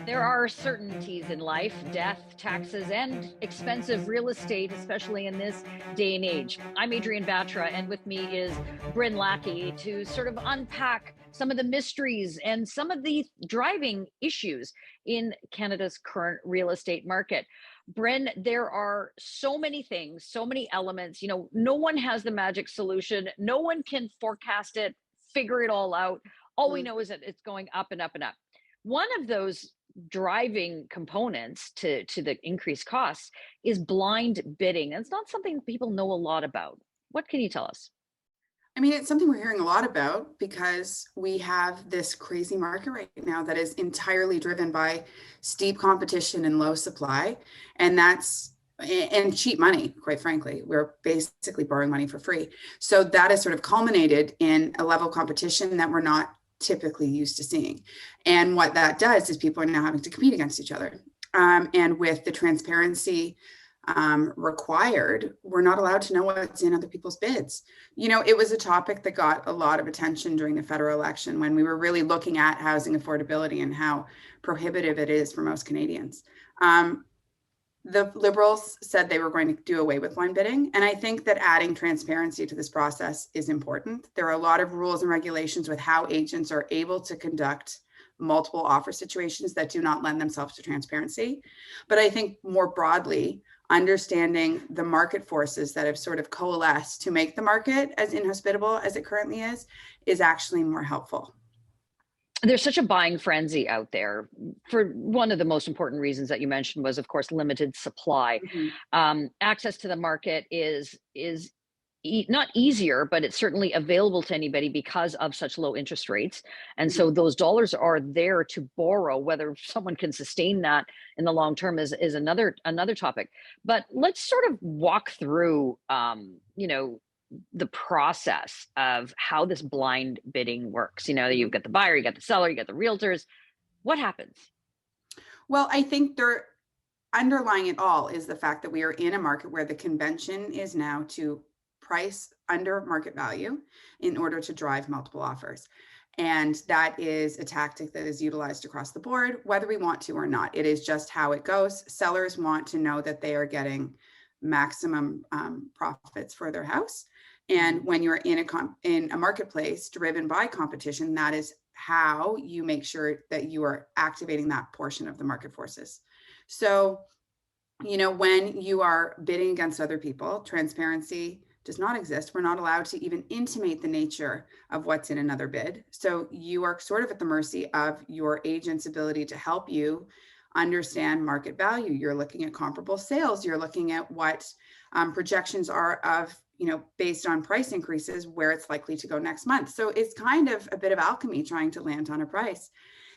There are certainties in life, death, taxes, and expensive real estate, especially in this day and age. I'm Adrienne Batra, and with me is Brynn Lackie to sort of unpack some of the mysteries and some of the driving issues in Canada's current real estate market. Brynn, there are so many things, so many elements. No one has the magic solution. No one can forecast it, figure it all out. All we Mm. know is that it's going up and up and up. One of those driving components to the increased costs is blind bidding. And it's not something people know a lot about. What can you tell us? I mean, it's something we're hearing a lot about because we have this crazy market right now that is entirely driven by steep competition and low supply. And and cheap money, quite frankly. We're basically borrowing money for free. So that has sort of culminated in a level of competition that we're not typically used to seeing. And what that does is people are now having to compete against each other. And with the transparency required, we're not allowed to know what's in other people's bids. It was a topic that got a lot of attention during the federal election when we were really looking at housing affordability and how prohibitive it is for most Canadians. The Liberals said they were going to do away with blind bidding. And I think that adding transparency to this process is important. There are a lot of rules and regulations with how agents are able to conduct multiple offer situations that do not lend themselves to transparency. But I think more broadly, understanding the market forces that have sort of coalesced to make the market as inhospitable as it currently is actually more helpful. There's such a buying frenzy out there. For one of the most important reasons that you mentioned was, of course, limited supply. Mhm. Access to the market is not easier, but it's certainly available to anybody because of such low interest rates. And Mhm. so those dollars are there to borrow. Whether someone can sustain that in the long term is another topic. But let's sort of walk through, the process of how this blind bidding works. You've got the buyer, you got the seller, you got the realtors. What happens? Well, I think underlying it all is the fact that we are in a market where the convention is now to price under market value in order to drive multiple offers. And that is a tactic that is utilized across the board, whether we want to or not. It is just how it goes. Sellers want to know that they are getting maximum profits for their house. And when you're in a marketplace driven by competition, that is how you make sure that you are activating that portion of the market forces. So, when you are bidding against other people, transparency does not exist. We're not allowed to even intimate the nature of what's in another bid. So you are sort of at the mercy of your agent's ability to help you understand market value. You're looking at comparable sales. You're looking at what projections are of, based on price increases, where it's likely to go next month. So it's kind of a bit of alchemy trying to land on a price.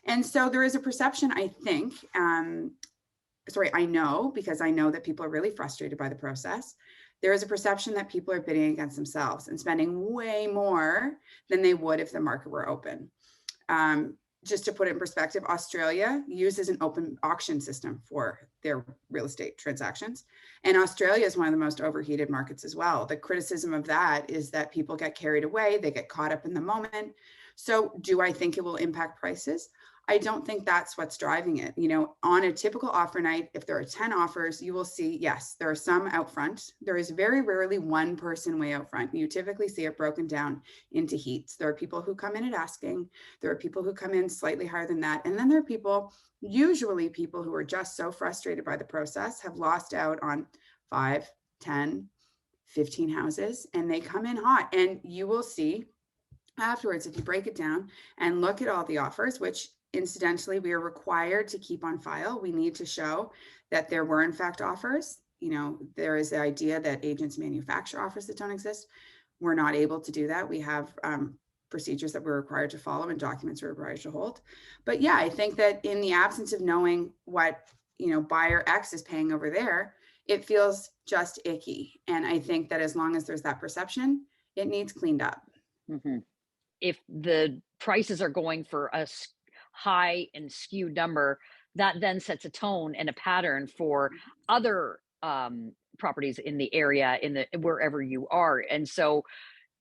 And so there is a perception, I think, I know, because I know that people are really frustrated by the process. There is a perception that people are bidding against themselves and spending way more than they would if the market were open. Just to put it in perspective, Australia uses an open auction system for their real estate transactions. And Australia is one of the most overheated markets as well. The criticism of that is that people get carried away, they get caught up in the moment. So do I think it will impact prices? I don't think that's what's driving it. On a typical offer night, if there are 10 offers, you will see, yes, there are some out front. There is very rarely one person way out front. You typically see it broken down into heats. There are people who come in at asking. There are people who come in slightly higher than that. And then there are usually people who are just so frustrated by the process, have lost out on 5, 10, 15 houses, and they come in hot. And you will see afterwards, if you break it down and look at all the offers, which incidentally, we are required to keep on file. We need to show that there were in fact offers. There is the idea that agents manufacture offers that don't exist. We're not able to do that. We have procedures that we're required to follow and documents we're required to hold. But yeah, I think that in the absence of knowing what, buyer X is paying over there, it feels just icky. And I think that as long as there's that perception, it needs cleaned up. Mm-hmm. If the prices are going for a high and skewed number, that then sets a tone and a pattern for other properties in the area, wherever you are. And so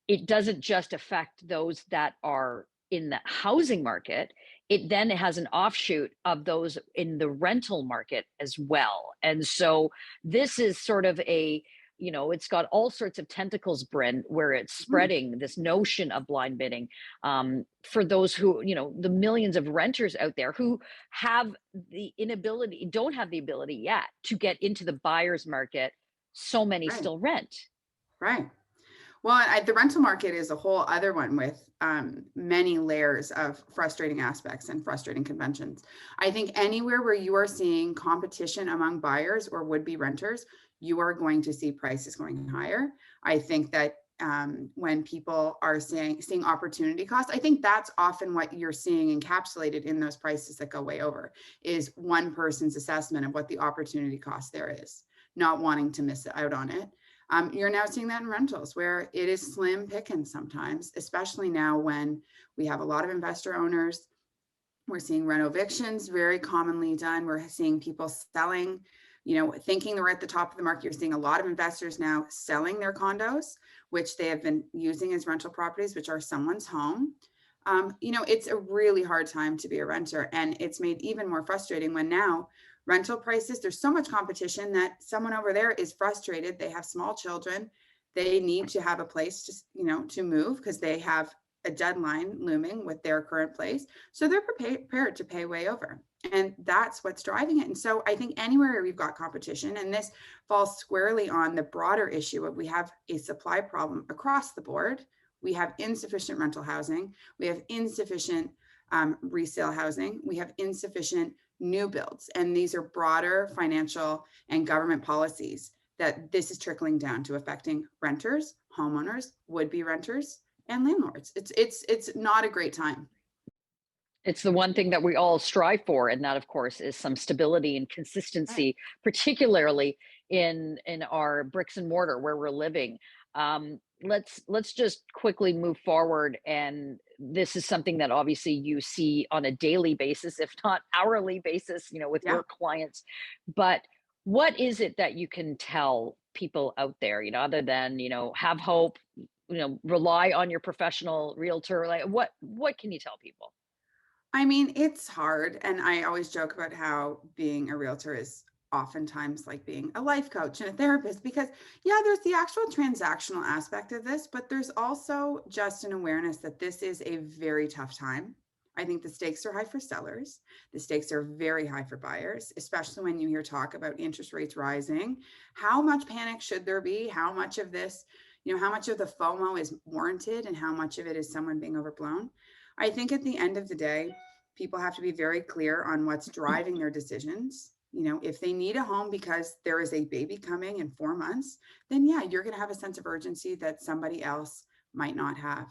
it doesn't just affect those that are in the housing market, it then has an offshoot of those in the rental market as well. And so this is sort of a, it's got all sorts of tentacles, Brynn, where it's Mhm. spreading this notion of blind bidding, for those who, the millions of renters out there who don't have the ability yet to get into the buyer's market. So many Right, still rent. right. Well, the rental market is a whole other one with many layers of frustrating aspects and frustrating conventions. I think anywhere where you are seeing competition among buyers or would-be renters, you are going to see prices going higher. I think that when people are seeing opportunity cost, I think that's often what you're seeing encapsulated in those prices that go way over, is one person's assessment of what the opportunity cost there is, not wanting to miss out on it. You're now seeing that in rentals where it is slim pickings sometimes, especially now when we have a lot of investor owners. We're seeing rent evictions very commonly done. We're seeing people selling, thinking they're at the top of the market. You're seeing a lot of investors now selling their condos, which they have been using as rental properties, which are someone's home. It's a really hard time to be a renter, and it's made even more frustrating when now rental prices, there's so much competition that someone over there is frustrated. They have small children. They need to have a place to move because they have a deadline looming with their current place. So they're prepared to pay way over. And that's what's driving it. And so I think anywhere we've got competition, and this falls squarely on the broader issue of we have a supply problem across the board. We have insufficient rental housing. We have insufficient resale housing. We have insufficient new builds. And these are broader financial and government policies that this is trickling down to affecting renters, homeowners, would-be renters, and landlords. It's not a great time. It's the one thing that we all strive for, and that, of course, is some stability and Right. consistency, particularly in our bricks and mortar where we're living. Let's just quickly move forward, and this is something that obviously you see on a daily basis, if not hourly basis, with Yeah. your clients. But what is it that you can tell people out there, other than have hope, rely on your professional realtor? Like what can you tell people? I mean, it's hard. And I always joke about how being a realtor is oftentimes like being a life coach and a therapist because, yeah, there's the actual transactional aspect of this, but there's also just an awareness that this is a very tough time. I think the stakes are high for sellers. The stakes are very high for buyers, especially when you hear talk about interest rates rising. How much panic should there be? How much of this, how much of the FOMO is warranted and how much of it is someone being overblown? I think at the end of the day, people have to be very clear on what's driving their decisions. If they need a home because there is a baby coming in 4 months, then yeah, you're going to have a sense of urgency that somebody else might not have.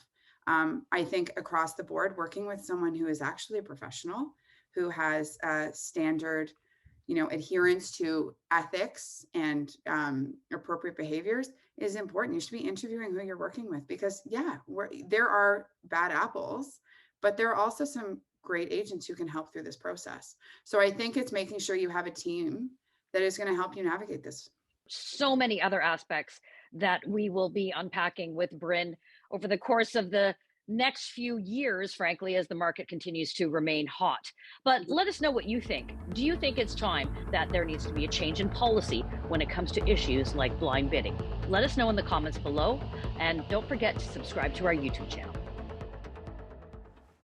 I think across the board, working with someone who is actually a professional, who has standard, adherence to ethics and appropriate behaviors is important. You should be interviewing who you're working with because, yeah, there are bad apples, but there are also some great agents who can help through this process. So I think it's making sure you have a team that is going to help you navigate this. So many other aspects that we will be unpacking with Brynn over the course of the next few years, frankly, as the market continues to remain hot. But let us know what you think. Do you think it's time that there needs to be a change in policy when it comes to issues like blind bidding? Let us know in the comments below. And don't forget to subscribe to our YouTube channel.